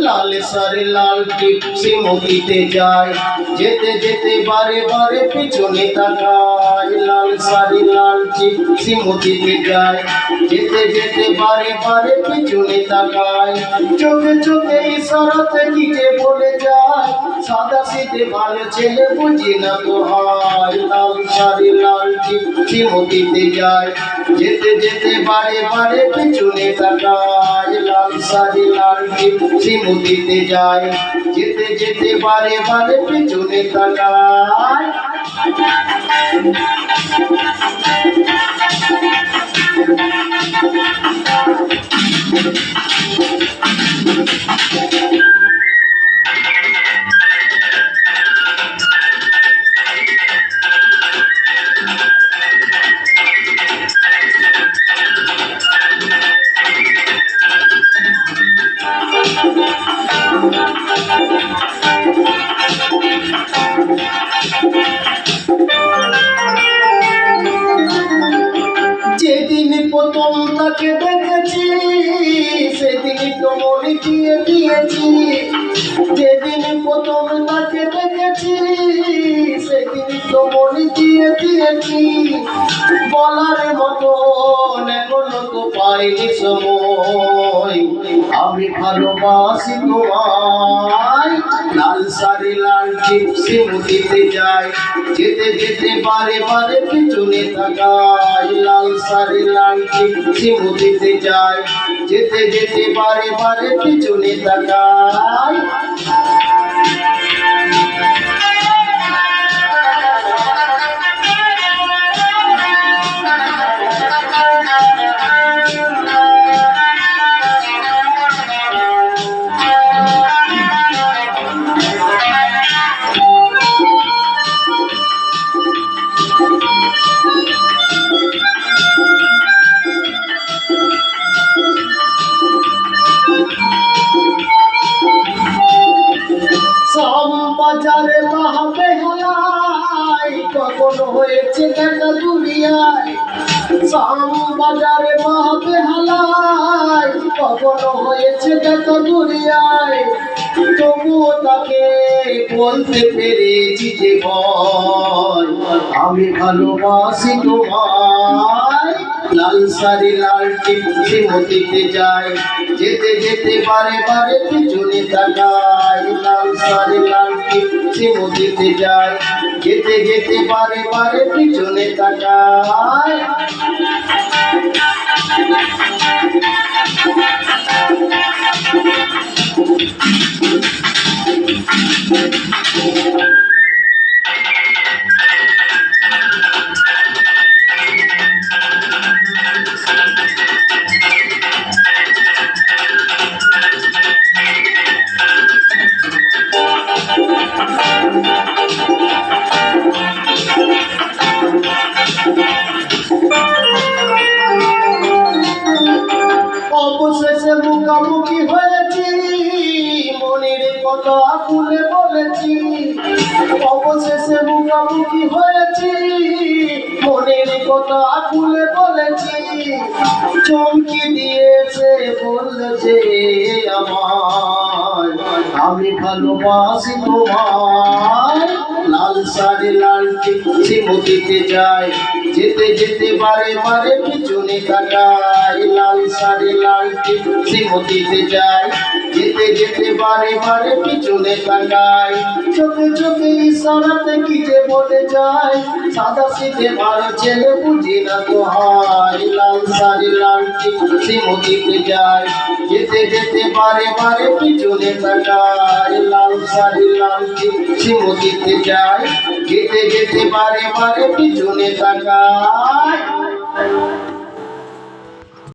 लाल सारे लाल टिप्सी मुखीते जाए जेते जेते बारे बारे पिछने ताकाय लाल सारी लाल टिप्सी मुखीते जाए जेते जेते बारे बारे पिछने ताकाय चोखे चोखे इशाराते कीजे बोले जाए सादा सीधे भालो चले बुझी ना तो हाय लाल सारी लाल टिप्सी मुखीते जाए जेते जेते बारे बारे पिछने ताकाय लाल सारी लाल टिप्सी मुखीते जाए जेते जेते बारे बारे पिछने ताकाय যেদিন প্রথম তাকে দেখেছি সেদিন তো মনে দিয়ে দিয়েছি যেদিন প্রথম তাকে দেখেছি সেদিন তো মনে দিয়ে দিয়েছি বলার মতন এখনো তো পাইনি সময় আমি ভালোবাসি তোমায় লাল সারি লাল টিপসি মুখীতে যায় যেতে যেতে বারে বারে পিছনে তাকায় লাল সারি লাল টিপসি মুখীতে যায় যেতে যেতে বারে বারে পিছনে তাকায় বাজারে মাহাবে হালাই কখন হয়েছে দেখা দুনিয়ায় সাম বাজারে মাহাবে হালাই কখন হয়েছে দেখা দুনিয়ায় তবুও তাকে বলতে পেরেছি যে ভয় আমি ভালোবাসি তোমায় লাল সারি লাল টিপসি মুখীতে যায় যেতে যেতে বারে বারে পিছনে তাকায় লাল সারি লাল টিপসি মুখীতে যায় যেতে যেতে বারে বারে পিছনে তাকায় অবশেষে মুখামুখি হয়েছি মনের কথা খুলে বলেছি অবশেষে মুখামুখি হয়েছি মনের কথা খুলে বলেছি চমকে দিয়েছে বলছে আমায় আমি ভালোবাসি তোমায় লাল সারি লাল টিপসি মুখীতে যায় যেতে যেতে বারে বারে পিছনে তাকায় লাল সারি লাল টিপসি মুখীতে যায় যেতে যেতে বারে বারে পিছনে তাকায় চোখে চোখে ইশারাতে কি যে বলে যায় সাদা সিধে ভালো ছেলে বুঝি না তো হয় লাল সারি লাল টিপসি মুখীতে যায় যেতে যেতে বারে বারে পিছনে তাকায় লাল সারি লাল টিপসি মুখীতে যায় যেতে যেতে বারে বারে পিছনে তাকায়